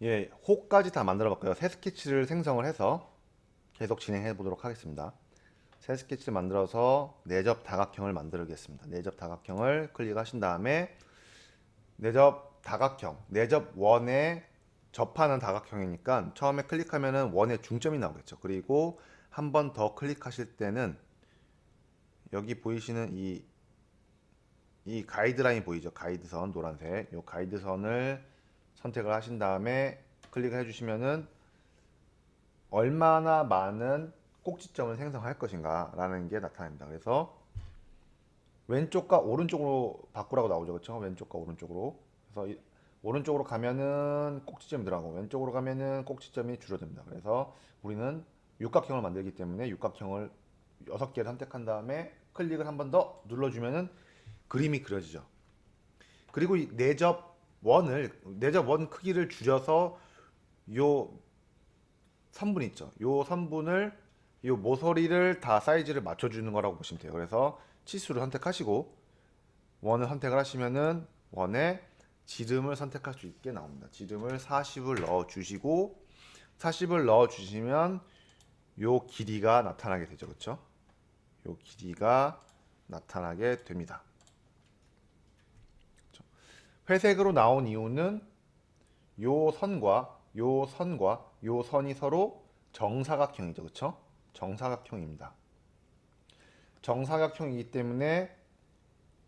예, 호까지 다 만들어 볼까요? 새 스케치를 생성을 해서 계속 진행해 보도록 하겠습니다. 새 스케치를 만들어서 내접 다각형을 만들겠습니다. 내접 다각형을 클릭하신 다음에 내접 다각형, 내접 원에 접하는 다각형이니까 처음에 클릭하면은 원의 중점이 나오겠죠. 그리고 한 번 더 클릭하실 때는 여기 보이시는 이 가이드라인 보이죠? 가이드선 노란색. 이 가이드선을 선택을 하신 다음에 클릭을 해주시면은 얼마나 많은 꼭지점을 생성할 것인가 라는 게 나타납니다. 그래서 왼쪽과 오른쪽으로 바꾸라고 나오죠. 그렇죠? 왼쪽과 오른쪽으로. 그래서 오른쪽으로 가면은 꼭지점이 들어가고 왼쪽으로 가면은 꼭지점이 줄어듭니다. 그래서 우리는 육각형을 만들기 때문에 육각형을 6개를 선택한 다음에 클릭을 한 번 더 눌러주면은 그림이 그려지죠. 그리고 이 내접 원 크기를 줄여서 요 선분 있죠. 요 선분을 요 모서리를 다 사이즈를 맞춰주는 거라고 보시면 돼요. 그래서 치수를 선택하시고 원을 선택을 하시면은 원에 지름을 선택할 수 있게 나옵니다. 지름을 40을 넣어 주시고 40을 넣어 주시면 요 길이가 나타나게 되죠. 그렇죠? 요 길이가 나타나게 됩니다. 회색으로 나온 이유는 요 선과 요 선과 요 선이 서로 정사각형이죠. 그렇죠? 정사각형입니다. 정사각형이기 때문에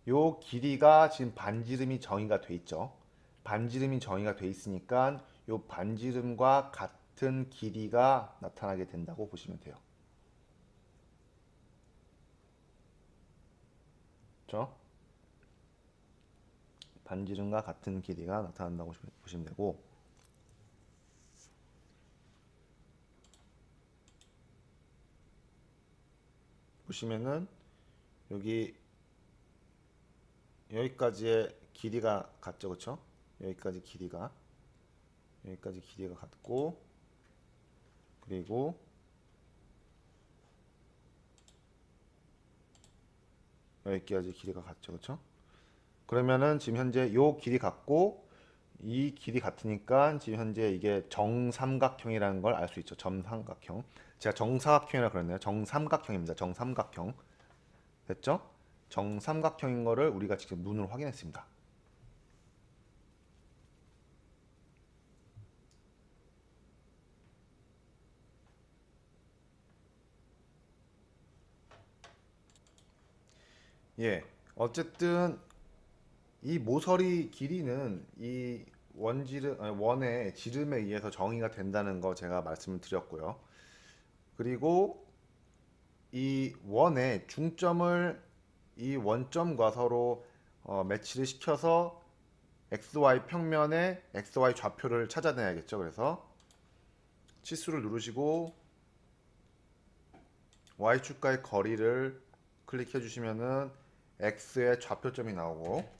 요 길이가 지금 반지름이 정의가 돼 있죠. 반지름이 정의가 돼 있으니까 요 반지름과 같은 길이가 나타나게 된다고 보시면 돼요. 그렇죠? 반지름과 같은 길이가 나타난다고 보시면 되고 보시면은 여기 여기까지의 길이가 같죠, 그렇죠? 여기까지 길이가 같고 그리고 여기까지 길이가 같죠, 그렇죠? 그러면은 지금 현재 요 길이 같고 이 길이 같으니까 지금 현재 이게 정삼각형이라는 걸 알 수 있죠. 정삼각형. 제가 정사각형이라 그랬네요. 정삼각형입니다. 정삼각형. 됐죠? 정삼각형인 거를 우리가 직접 눈으로 확인했습니다. 예. 어쨌든 이 모서리 길이는 이 원의 지름에 의해서 정의가 된다는 거 제가 말씀을 드렸고요. 그리고 이 원의 중점을 이 원점과 서로 매치를 시켜서 XY 평면의 XY 좌표를 찾아내야겠죠. 그래서 치수를 누르시고 Y축과의 거리를 클릭해 주시면은 X의 좌표점이 나오고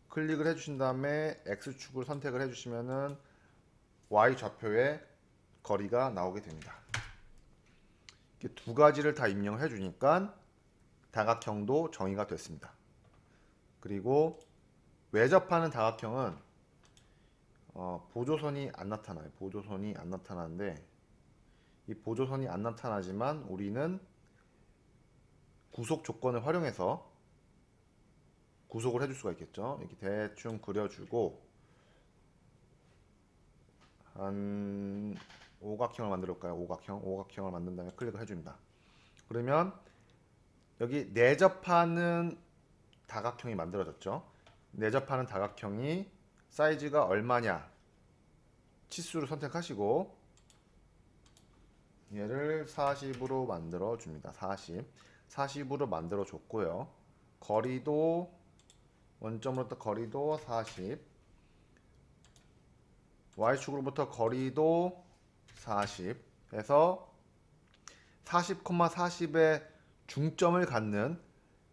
클릭을 해주신 다음에 X축을 선택을 해주시면은 Y 좌표의 거리가 나오게 됩니다. 이렇게 두 가지를 다 입력해 주니까 다각형도 정의가 됐습니다. 그리고 외접하는 다각형은 보조선이 안 나타나요. 보조선이 안 나타나는데 이 보조선이 안 나타나지만 우리는 구속 조건을 활용해서 구속을 해줄 수가 있겠죠. 이렇게 대충 그려주고 한 오각형을 만들어 볼까요? 오각형을 만든 다음에 클릭을 해줍니다. 그러면 여기 내접하는 다각형이 만들어졌죠. 내접하는 다각형이 사이즈가 얼마냐 치수를 선택하시고 얘를 40으로 만들어 줍니다. 40으로 만들어 줬고요. 거리도 원점으로부터 거리도 40 Y축으로부터 거리도 40 해서 40, 40의 중점을 갖는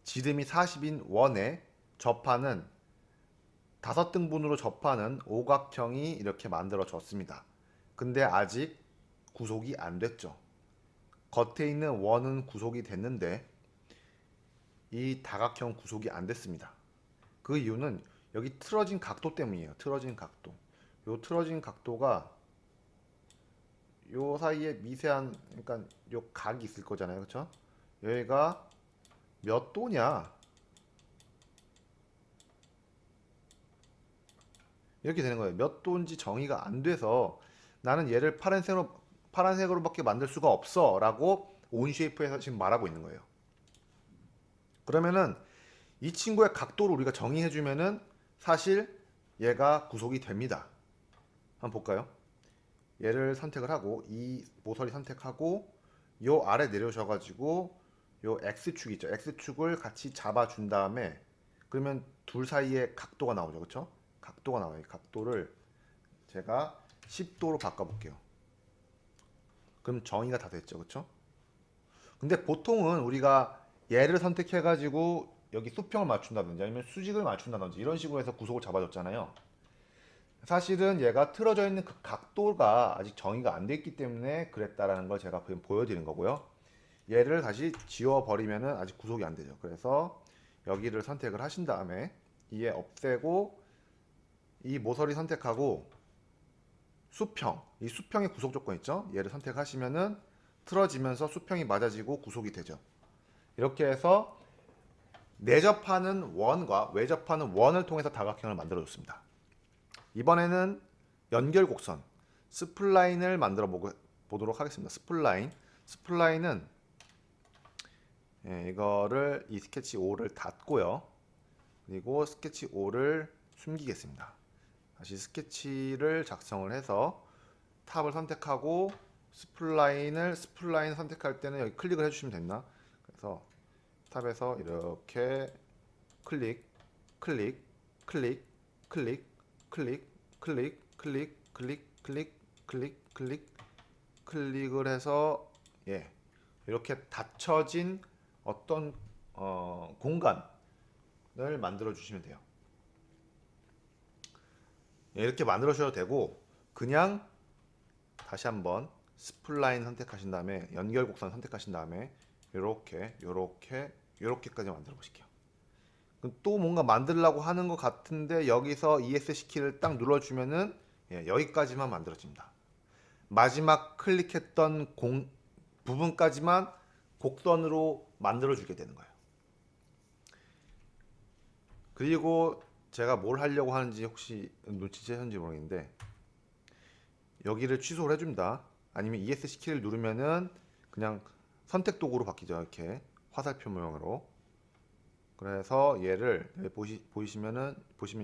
지름이 40인 원에 접하는 5등분으로 접하는 오각형이 이렇게 만들어졌습니다. 근데 아직 구속이 안 됐죠. 겉에 있는 원은 구속이 됐는데 이 다각형 구속이 안 됐습니다. 그 이유는 여기 틀어진 각도 때문이에요. 틀어진 각도. 요 틀어진 각도가 요 사이에 미세한, 그러니까 요 각이 있을 거잖아요, 그렇죠? 여기가 몇 도냐 이렇게 되는 거예요. 몇 도인지 정의가 안 돼서 나는 얘를 파란색으로밖에 만들 수가 없어라고 온쉐이프에서 지금 말하고 있는 거예요. 그러면은 이 친구의 각도를 우리가 정의해주면은 사실 얘가 구속이 됩니다. 한번 볼까요? 얘를 선택을 하고 이 모서리 선택하고 요 아래 내려오셔가지고 요 X축 있죠? X축을 같이 잡아준 다음에 그러면 둘 사이에 각도가 나오죠, 그렇죠? 각도가 나와요. 각도를 제가 10도로 바꿔볼게요. 그럼 정의가 다 됐죠, 그렇죠? 근데 보통은 우리가 얘를 선택해가지고 여기 수평을 맞춘다든지 아니면 수직을 맞춘다든지 이런 식으로 해서 구속을 잡아줬잖아요. 사실은 얘가 틀어져 있는 그 각도가 아직 정의가 안 돼 있기 때문에 그랬다라는 걸 제가 보여드린 거고요. 얘를 다시 지워버리면은 아직 구속이 안 되죠. 그래서 여기를 선택을 하신 다음에 얘 없애고 이 모서리 선택하고 수평, 이 수평의 구속 조건 있죠? 얘를 선택하시면은 틀어지면서 수평이 맞아지고 구속이 되죠. 이렇게 해서 내접하는 원과 외접하는 원을 통해서 다각형을 만들어 줬습니다. 이번에는 연결곡선 스플라인을 만들어 보도록 하겠습니다. 스플라인은 이거를 이 스케치 5를 닫고요. 그리고 스케치 5를 숨기겠습니다. 다시 스케치를 작성을 해서 탑을 선택하고 스플라인 선택할 때는 여기 클릭을 해주시면 됐나? 그래서 탑에서 이렇게 클릭, 클릭, 클릭, 클릭, 클릭, 클릭, 클릭, 클릭, 클릭, 클릭, 클릭, 클릭을 해서 이렇게 닫혀진 어떤 공간을 만들어 주시면 돼요. 이렇게 만들어 주셔도 되고 그냥 다시 한번 스플라인 선택하신 다음에 연결 곡선 선택하신 다음에 요렇게까지 만들어 보실게요. 또 뭔가 만들려고 하는 것 같은데 여기서 ESC 키를 딱 눌러주면은 여기까지만 만들어집니다. 마지막 클릭했던 부분까지만 곡선으로 만들어주게 되는 거예요. 그리고 제가 뭘 하려고 하는지 혹시 눈치채셨는지 모르겠는데 여기를 취소를 해줍니다. 아니면 ESC 키를 누르면은 그냥 선택 도구로 바뀌죠. 이렇게 화살표 모양으로. 그래서 얘를 보시면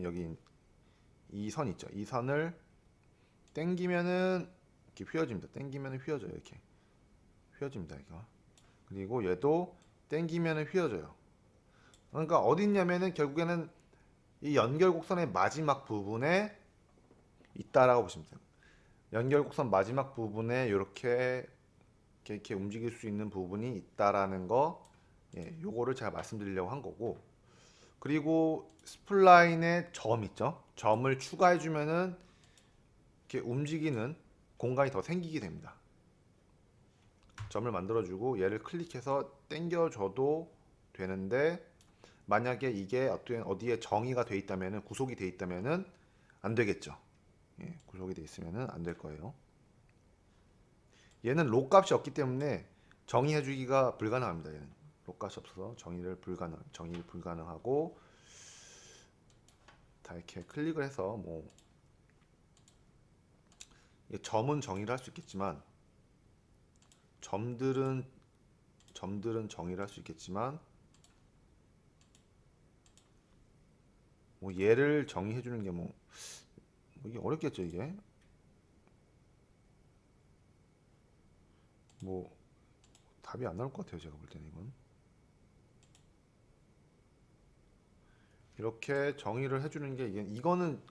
여기 이 선 있죠. 이 선을 당기면은 이렇게 휘어집니다. 당기면은 휘어져요. 이렇게 휘어집니다. 이거. 그리고 얘도 당기면은 휘어져요. 그러니까 어디 있냐면은 결국에는 이 연결곡선의 마지막 부분에 있다라고 보시면 돼요. 연결곡선 마지막 부분에 이렇게 움직일 수 있는 부분이 있다라는 거, 요거를 제가 말씀드리려고 한 거고. 그리고 스플라인에 점 있죠? 점을 추가해 주면은 이렇게 움직이는 공간이 더 생기게 됩니다. 점을 만들어 주고 얘를 클릭해서 당겨 줘도 되는데 만약에 이게 어디에 정의가 돼 있다면은 구속이 돼 있다면은 안 되겠죠. 구속이 돼 있으면은 안 될 거예요. 얘는 로 값이 없기 때문에 정의해 주기가 불가능합니다. 얘는 로 값이 없어서 정의를 불가능하고 다 이렇게 클릭을 해서 뭐 점은 정의를 할 수 있겠지만 점들은 정의를 할 수 있겠지만 뭐 얘를 정의해 주는 게 뭐 이게 어렵겠죠. 이게 뭐 답이 안 나올 것 같아요. 제가 볼 때는 이렇게 정의를 해주는 게 이거는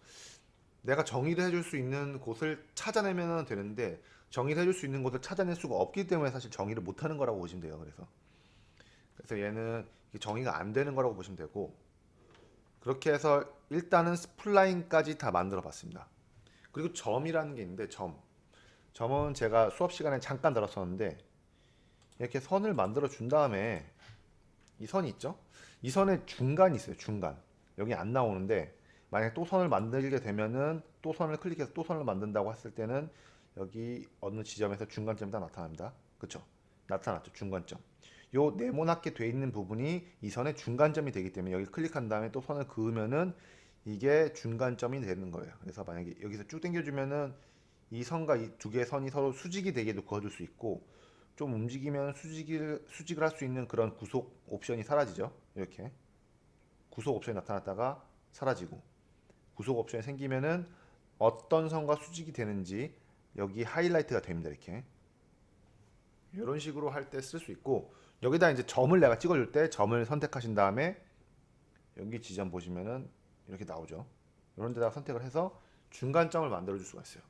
내가 정의를 해줄 수 있는 곳을 찾아내면 되는데 정의를 해줄 수 있는 곳을 찾아낼 수가 없기 때문에 사실 정의를 못하는 거라고 보시면 돼요. 그래서 얘는 정의가 안 되는 거라고 보시면 되고 그렇게 해서 일단은 스플라인까지 다 만들어 봤습니다. 그리고 점이라는 게 있는데 점은 제가 수업 시간에 잠깐 다뤘었는데 이렇게 선을 만들어 준 다음에 이 선이 있죠? 이 선에 중간이 있어요. 중간. 여기 안 나오는데 만약에 또 선을 만들게 되면은 또 선을 클릭해서 또 선을 만든다고 했을 때는 여기 어느 지점에서 중간점이 딱 나타납니다. 그쵸? 나타났죠. 중간점. 요 네모나게 돼 있는 부분이 이 선의 중간점이 되기 때문에 여기 클릭한 다음에 또 선을 그으면은 이게 중간점이 되는 거예요. 그래서 만약에 여기서 쭉 당겨주면은 이 선과 이 두 개의 선이 서로 수직이 되게도 그어줄 수 있고 좀 움직이면 수직을 할 수 있는 그런 구속 옵션이 사라지죠. 이렇게 구속 옵션이 나타났다가 사라지고 구속 옵션이 생기면은 어떤 선과 수직이 되는지 여기 하이라이트가 됩니다. 이렇게 이런 식으로 할 때 쓸 수 있고 여기다 이제 점을 내가 찍어줄 때 점을 선택하신 다음에 여기 지점 보시면은 이렇게 나오죠. 이런 데다가 선택을 해서 중간점을 만들어 줄 수가 있어요.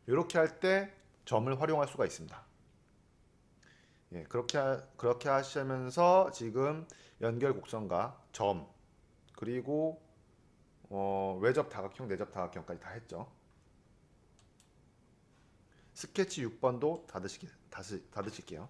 이렇게 할 때 점을 활용할 수가 있습니다. 예, 그렇게 하시면서 지금 연결 곡선과 점 그리고 외접 다각형, 내접 다각형까지 다 했죠. 스케치 6번도 닫으실게요.